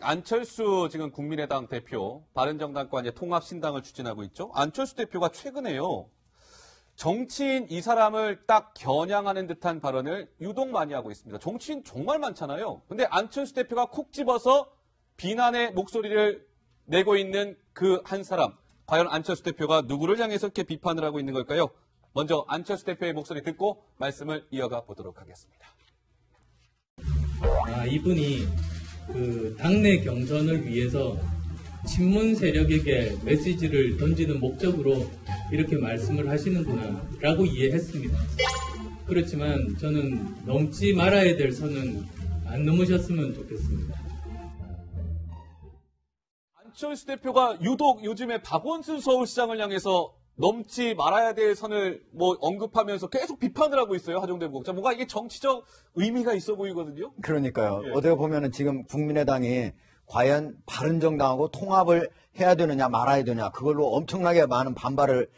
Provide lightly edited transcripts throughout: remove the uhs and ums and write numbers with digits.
안철수 지금 국민의당 대표, 바른정당과 이제 통합신당을 추진하고 있죠. 안철수 대표가 최근에요. 정치인 이 사람을 딱 겨냥하는 듯한 발언을 유독 많이 하고 있습니다. 정치인 정말 많잖아요. 근데 안철수 대표가 콕 집어서 비난의 목소리를 내고 있는 그 한 사람. 과연 안철수 대표가 누구를 향해서 이렇게 비판을 하고 있는 걸까요? 먼저 안철수 대표의 목소리 듣고 말씀을 이어가 보도록 하겠습니다. 이분이 그 당내 경선을 위해서 친문 세력에게 메시지를 던지는 목적으로 이렇게 말씀을 하시는구나 라고 이해했습니다. 그렇지만 저는 넘지 말아야 될 선은 안 넘으셨으면 좋겠습니다. 안철수 대표가 유독 요즘에 박원순 서울시장을 향해서 넘지 말아야 될 선을 언급하면서 계속 비판을 하고 있어요. 하정대 부국장. 뭔가 이게 정치적 의미가 있어 보이거든요. 그러니까요. 예. 어떻게 보면은 지금 국민의당이 과연 바른정당하고 통합을 해야 되느냐 말아야 되느냐 그걸로 엄청나게 많은 반발을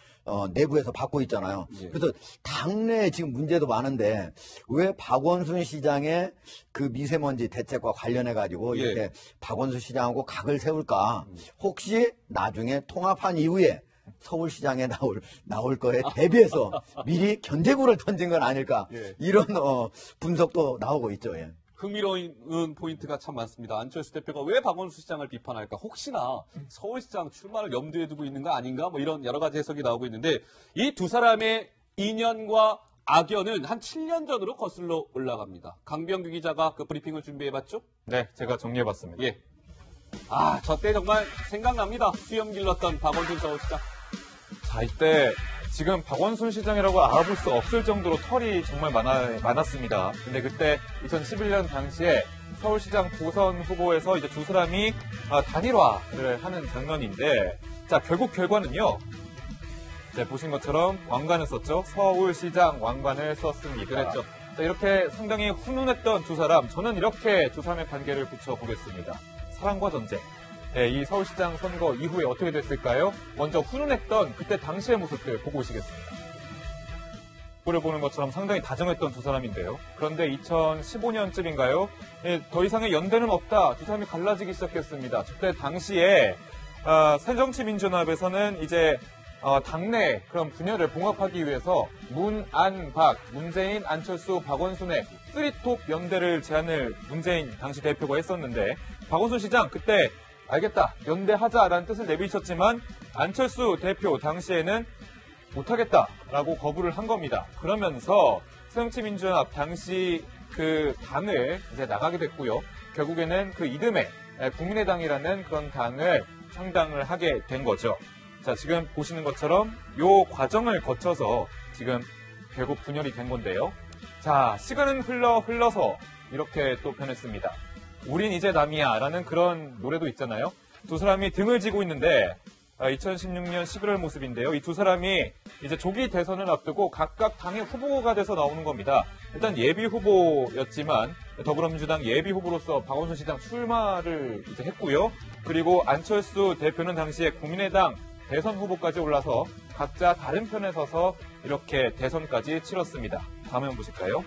내부에서 받고 있잖아요. 예. 그래서 당내에 지금 문제도 많은데 왜 박원순 시장의 그 미세먼지 대책과 관련해 가지고 예. 이렇게 박원순 시장하고 각을 세울까? 혹시 나중에 통합한 이후에 서울시장에 나올 거에 대비해서 미리 견제구를 던진 건 아닐까? 예. 이런 분석도 나오고 있죠. 예. 흥미로운 포인트가 참 많습니다. 안철수 대표가 왜 박원순 시장을 비판할까? 혹시나 서울시장 출마를 염두에 두고 있는 거 아닌가? 이런 여러 가지 해석이 나오고 있는데 이 두 사람의 인연과 악연은 한 7년 전으로 거슬러 올라갑니다. 강병규 기자가 그 브리핑을 준비해봤죠? 네, 제가 정리해봤습니다. 예. 저 때 정말 생각납니다. 수염 길렀던 박원순 서울시장. 자, 이때 지금 박원순 시장이라고 알아볼 수 없을 정도로 털이 정말 많았습니다. 근데 그때 2011년 당시에 서울시장 보선 후보에서 이제 두 사람이 단일화를 하는 장면인데, 자, 결국 결과는요. 자, 보신 것처럼 왕관을 썼죠. 서울시장 왕관을 썼습니다. 그랬죠. 자, 이렇게 상당히 훈훈했던 두 사람, 저는 이렇게 두 사람의 관계를 붙여보겠습니다. 사랑과 전쟁. 네, 이 서울시장 선거 이후에 어떻게 됐을까요? 먼저 훈훈했던 그때 당시의 모습들 보고 오시겠습니다. 를 보는 것처럼 상당히 다정했던 두 사람인데요. 그런데 2015년쯤인가요? 더 이상의 연대는 없다. 두 사람이 갈라지기 시작했습니다. 그때 당시에 새정치민주연합에서는 이제 당내 그런 분열을 봉합하기 위해서 문, 안, 박, 문재인, 안철수, 박원순의 쓰리톱 연대를 제안을 문재인 당시 대표가 했었는데 박원순 시장 그때 알겠다, 연대하자라는 뜻을 내비쳤지만 안철수 대표 당시에는 못하겠다라고 거부를 한 겁니다. 그러면서 새정치민주연합 당시 그 당을 이제 나가게 됐고요. 결국에는 그 이듬해 국민의당이라는 그런 당을 창당을 하게 된 거죠. 자, 지금 보시는 것처럼 요 과정을 거쳐서 지금 결국 분열이 된 건데요. 자, 시간은 흘러서 이렇게 또 변했습니다. 우린 이제 남이야 라는 그런 노래도 있잖아요. 두 사람이 등을 지고 있는데 2016년 11월 모습인데요. 이 두 사람이 이제 조기 대선을 앞두고 각각 당의 후보가 돼서 나오는 겁니다. 일단 예비 후보였지만 더불어민주당 예비 후보로서 박원순 시장 출마를 이제 했고요. 그리고 안철수 대표는 당시에 국민의당 대선 후보까지 올라서 각자 다른 편에 서서 이렇게 대선까지 치렀습니다. 다음 한번 보실까요?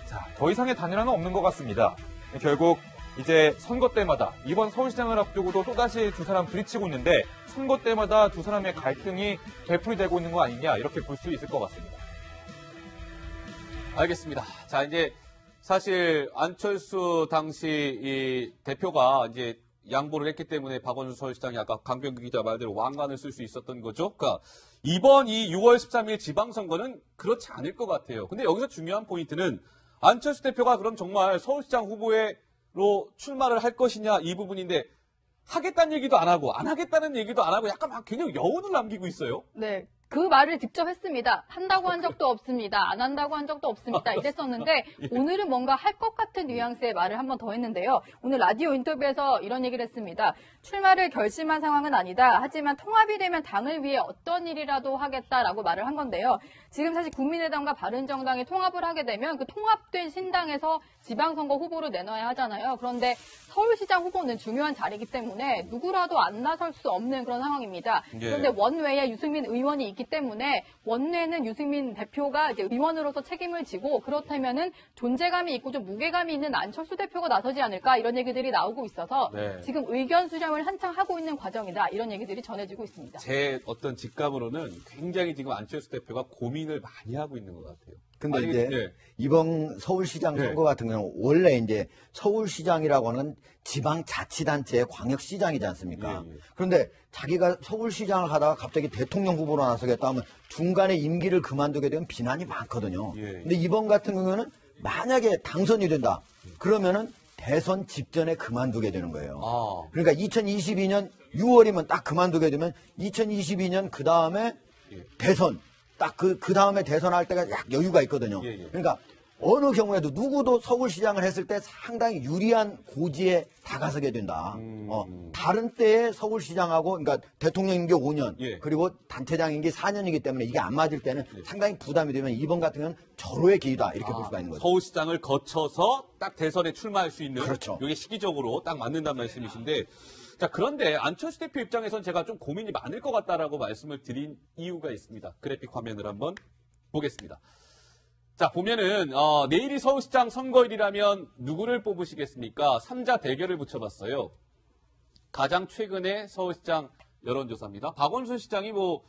자, 더 이상의 단일화는 없는 것 같습니다. 결국 이제 선거 때마다 이번 서울시장을 앞두고도 또다시 두 사람 부딪히고 있는데 선거 때마다 두 사람의 갈등이 되풀이되고 있는 거 아니냐 이렇게 볼 수 있을 것 같습니다. 알겠습니다. 자, 이제 사실 안철수 당시 이 대표가 이제 양보를 했기 때문에 박원순 서울시장이 아까 강병규 기자 말대로 왕관을 쓸 수 있었던 거죠. 그러니까 이번 이 6월 13일 지방선거는 그렇지 않을 것 같아요. 근데 여기서 중요한 포인트는 안철수 대표가 그럼 정말 서울시장 후보로 출마를 할 것이냐 이 부분인데 하겠다는 얘기도 안 하고 안 하겠다는 얘기도 안 하고 약간 막 그냥 여운을 남기고 있어요. 네. 그 말을 직접 했습니다. 한다고 한 적도 없습니다. 안 한다고 한 적도 없습니다. 이랬었는데 오늘은 뭔가 할 것 같은 뉘앙스의 말을 한 번 더 했는데요. 오늘 라디오 인터뷰에서 이런 얘기를 했습니다. 출마를 결심한 상황은 아니다. 하지만 통합이 되면 당을 위해 어떤 일이라도 하겠다라고 말을 한 건데요. 지금 사실 국민의당과 바른정당이 통합을 하게 되면 그 통합된 신당에서 지방선거 후보를 내놔야 하잖아요. 그런데 서울시장 후보는 중요한 자리이기 때문에 누구라도 안 나설 수 없는 그런 상황입니다. 예. 그런데 원외에 유승민 의원이 있기 때문에 원내는 유승민 대표가 이제 의원으로서 책임을 지고 그렇다면은 존재감이 있고 좀 무게감이 있는 안철수 대표가 나서지 않을까 이런 얘기들이 나오고 있어서 네. 지금 의견 수렴을 한창 하고 있는 과정이다 이런 얘기들이 전해지고 있습니다. 제 어떤 직감으로는 굉장히 지금 안철수 대표가 고민을 많이 하고 있는 것 같아요. 근데 아니, 이제 예. 이번 서울시장 네. 선거 같은 경우는 원래 이제 서울시장이라고 하는 지방자치단체의 광역시장이지 않습니까? 예, 예. 그런데 자기가 서울시장을 하다가 갑자기 대통령 후보로 나서겠다 하면 중간에 임기를 그만두게 되면 비난이 많거든요. 예. 근데 이번 같은 경우는 만약에 당선이 된다. 그러면은 대선 직전에 그만두게 되는 거예요. 아, 그러니까 2022년 6월이면 딱 그만두게 되면 2022년 그 다음에 예. 대선 딱 그 다음에 대선할 때가 약 여유가 있거든요. 예, 예. 그러니까 어느 경우에도 누구도 서울시장을 했을 때 상당히 유리한 고지에 다가서게 된다. 다른 때에 서울시장하고 그러니까 대통령 임기 5년 예. 그리고 단체장 임기 4년이기 때문에 이게 안 맞을 때는 상당히 부담이 되면 이번 같은 경우는 절호의 기회다 이렇게 볼 수가 있는 거죠. 서울시장을 거쳐서 딱 대선에 출마할 수 있는 그렇죠. 이게 시기적으로 딱 맞는다는 말씀이신데 자 그런데 안철수 대표 입장에선 제가 좀 고민이 많을 것 같다라고 말씀을 드린 이유가 있습니다. 그래픽 화면을 한번 보겠습니다. 자 보면은 내일이 서울시장 선거일이라면 누구를 뽑으시겠습니까? 3자 대결을 붙여봤어요. 가장 최근의 서울시장 여론조사입니다. 박원순 시장이 뭐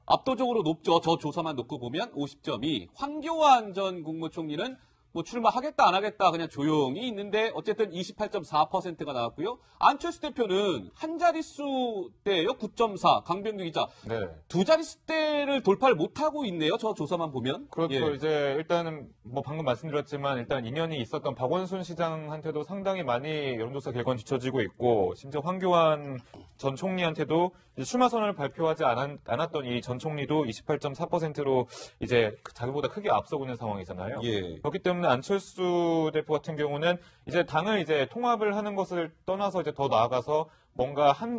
압도적으로 높죠. 저 조사만 놓고 보면 50점이. 황교안 전 국무총리는 뭐 출마하겠다 안 하겠다 그냥 조용히 있는데 어쨌든 28.4%가 나왔고요. 안철수 대표는 한 자릿수대예요. 9.4. 강병규 기자. 네. 두 자릿수대를 돌파를 못하고 있네요. 저 조사만 보면. 그렇죠. 예. 이제 일단은 뭐 방금 말씀드렸지만 일단 인연이 있었던 박원순 시장한테도 상당히 많이 여론조사 결과는 뒤처지고 있고 심지어 황교안 전 총리한테도 이제 출마선을 발표하지 않았던 이 전 총리도 28.4%로 이제 자기보다 크게 앞서고 있는 상황이잖아요. 예. 그렇기 때문에 안철수 대표 같은 경우는 이제 당을 이제 통합을 하는 것을 떠나서 이제 더 나아가서 뭔가 한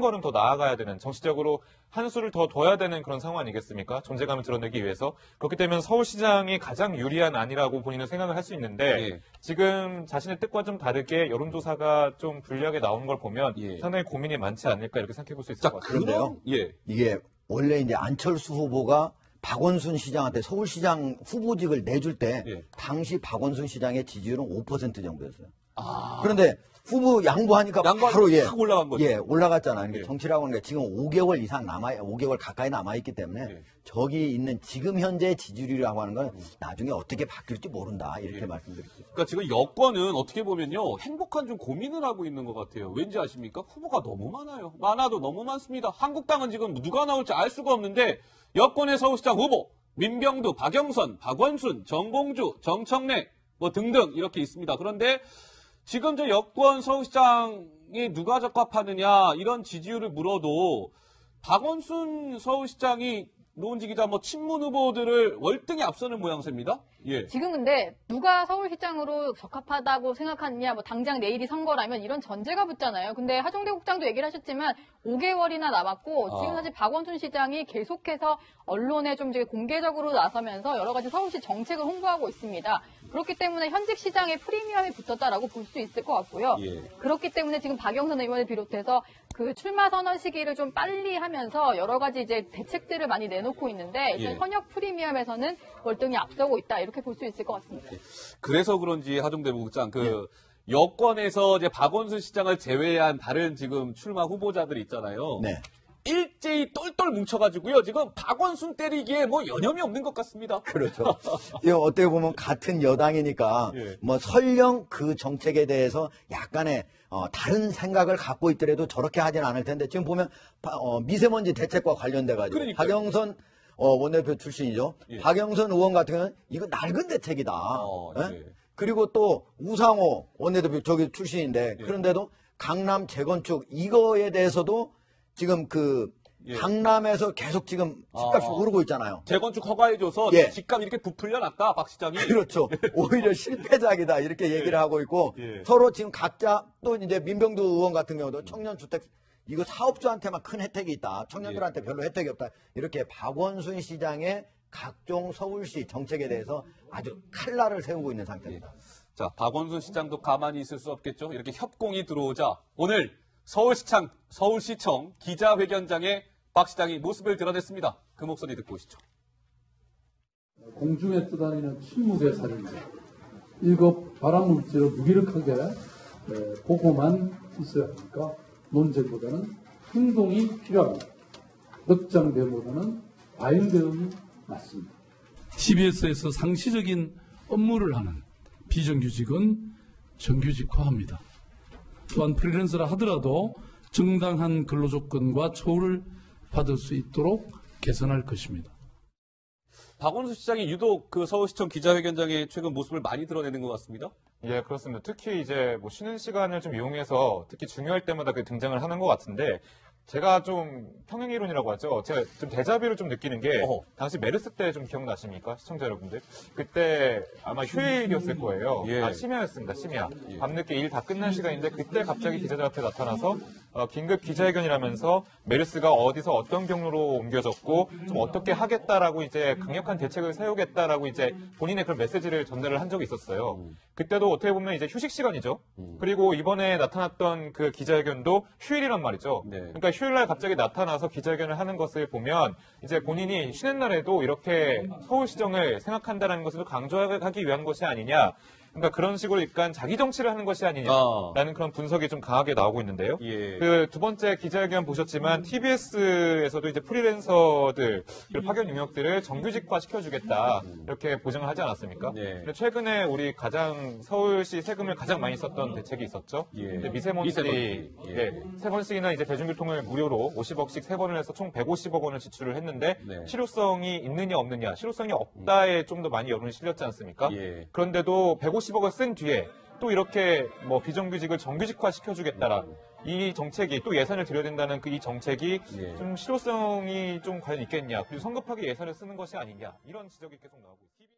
걸음 더 나아가야 되는 정치적으로 한 수를 더 둬야 되는 그런 상황 아니겠습니까? 존재감을 드러내기 위해서. 그렇기 때문에 서울시장이 가장 유리한 안이라고 본인은 생각을 할 수 있는데 예. 지금 자신의 뜻과 좀 다르게 여론조사가 좀 불리하게 나오는 걸 보면 예. 상당히 고민이 많지 않을까 이렇게 생각해 볼 수 있을 자 것 같아요. 그런데요. 예. 이게 원래 이제 안철수 후보가 박원순 시장한테 서울시장 후보직을 내줄 때 예. 당시 박원순 시장의 지지율은 5% 정도였어요. 아. 그런데 후보 양보하니까 양보하니까 바로 확 올라간 거죠. 예, 올라갔잖아요. 그러니까 예. 정치라고 하는 게 지금 5개월 이상 5개월 가까이 남아있기 때문에 예. 저기 있는 지금 현재 지지율이라고 하는 건 나중에 어떻게 바뀔지 모른다. 이렇게 예. 말씀드릴게요. 그러니까 지금 여권은 어떻게 보면요. 행복한 좀 고민을 하고 있는 것 같아요. 왠지 아십니까? 후보가 너무 많아요. 많아도 너무 많습니다. 한국당은 지금 누가 나올지 알 수가 없는데 여권의 서울시장 후보 민병두, 박영선, 박원순, 정봉주, 정청래 뭐 등등 이렇게 있습니다. 그런데 지금 저 여권 서울시장이 누가 적합하느냐 이런 지지율을 물어도 박원순 서울시장이 노은지 기자 뭐 친문 후보들을 월등히 앞서는 모양새입니다. 예. 지금 근데 누가 서울시장으로 적합하다고 생각하느냐, 뭐 당장 내일이 선거라면 이런 전제가 붙잖아요. 근데 하종대 국장도 얘기를 하셨지만 5개월이나 남았고 지금 사실 박원순 시장이 계속해서 언론에 좀 이제 공개적으로 나서면서 여러 가지 서울시 정책을 홍보하고 있습니다. 그렇기 때문에 현직 시장에 프리미엄이 붙었다라고 볼 수 있을 것 같고요. 예. 그렇기 때문에 지금 박영선 의원을 비롯해서 그 출마 선언 시기를 좀 빨리 하면서 여러 가지 이제 대책들을 많이 내놓고 있는데 일단 예. 현역 프리미엄에서는 월등히 앞서고 있다 이렇게 볼 수 있을 것 같습니다. 그래서 그런지 하종대 부국장 여권에서 이제 박원순 시장을 제외한 다른 지금 출마 후보자들이 있잖아요. 네. 일제히 똘똘 뭉쳐가지고요. 지금 박원순 때리기에 뭐 여념이 없는 것 같습니다. 그렇죠. 이거 어떻게 보면 같은 여당이니까 예. 뭐 설령 그 정책에 대해서 약간의 다른 생각을 갖고 있더라도 저렇게 하진 않을 텐데 지금 보면 미세먼지 대책과 관련돼 가지고 그러니까요. 박영선 원내대표 출신이죠. 예. 박영선 의원 같은 경우는 이거 낡은 대책이다. 예? 예. 그리고 또 우상호 원내대표 저기 출신인데 예. 그런데도 강남 재건축 이거에 대해서도 지금 예. 강남에서 계속 지금 집값이 오르고 있잖아요. 재건축 허가해줘서 예. 집값 이렇게 부풀려놨다 박 시장이. 그렇죠. 오히려 실패작이다 이렇게 얘기를 하고 있고 예. 서로 지금 각자 또 이제 민병두 의원 같은 경우도 청년주택 이거 사업주한테만 큰 혜택이 있다. 청년들한테 별로 혜택이 없다. 이렇게 박원순 시장의 각종 서울시 정책에 대해서 아주 칼날을 세우고 있는 상태입니다. 자, 박원순 시장도 가만히 있을 수 없겠죠. 이렇게 협공이 들어오자 오늘 서울시청 기자회견장에 박 시장이 모습을 드러냈습니다. 그 목소리 듣고 오시죠. 공중에 떠다니는 침묵의 살인자. 7 발암물질을 무기력하게 보고만 있어야 하니까 논쟁보다는 행동이 필요합니다. 넉장대보다는 과잉대응이 맞습니다. TBS에서 상시적인 업무를 하는 비정규직은 정규직화합니다. 또한 프리랜서라 하더라도 정당한 근로조건과 처우를 받을 수 있도록 개선할 것입니다. 박원순 시장이 유독 그 서울시청 기자회견장에 최근 모습을 많이 드러내는 것 같습니다. 예, 그렇습니다. 특히 이제 뭐 쉬는 시간을 좀 이용해서 특히 중요할 때마다 그 등장을 하는 것 같은데 제가 좀 평행이론이라고 하죠. 제가 좀 데자뷰를 좀 느끼는 게 당시 메르스 때 좀 기억나십니까? 시청자 여러분들. 그때 아마 휴일이었을 거예요. 예. 심야였습니다. 심야. 밤늦게 일 다 끝난 시간인데 그때 갑자기 기자들 앞에 나타나서 긴급 기자회견이라면서 메르스가 어디서 어떤 경로로 옮겨졌고 좀 어떻게 하겠다라고 이제 강력한 대책을 세우겠다라고 이제 본인의 그런 메시지를 전달을 한 적이 있었어요. 그때도 어떻게 보면 이제 휴식 시간이죠. 그리고 이번에 나타났던 그 기자회견도 휴일이란 말이죠. 네. 그러니까 휴일날 갑자기 나타나서 기자회견을 하는 것을 보면 이제 본인이 쉬는 날에도 이렇게 서울시정을 생각한다는 것을 강조하기 위한 것이 아니냐. 그러니까 그런 식으로 약간 자기 정치를 하는 것이 아니냐라는 그런 분석이 좀 강하게 나오고 있는데요. 예. 그 두 번째 기자회견 보셨지만 TBS에서도 이제 프리랜서들 그리고 파견 용역들을 정규직화 시켜주겠다 이렇게 보장을 하지 않았습니까? 네. 근데 최근에 우리 가장 서울시 세금을 가장 많이 썼던 대책이 있었죠. 예. 이제 미세먼지 예. 3번씩이나 이제 대중교통을 무료로 50억씩 3번을 해서 총 150억 원을 지출을 했는데 네. 실효성이 있느냐 없느냐 실효성이 없다에 좀 더 많이 여론이 실렸지 않습니까? 예. 그런데도 150억을 쓴 뒤에 또 이렇게 뭐 비정규직을 정규직화 시켜주겠다라 이 정책이 또 예산을 들여야 된다는 그 이 정책이 예. 좀 실효성이 좀 과연 있겠냐 그리고 성급하게 예산을 쓰는 것이 아니냐 이런 지적이 계속 나오고 있습니다.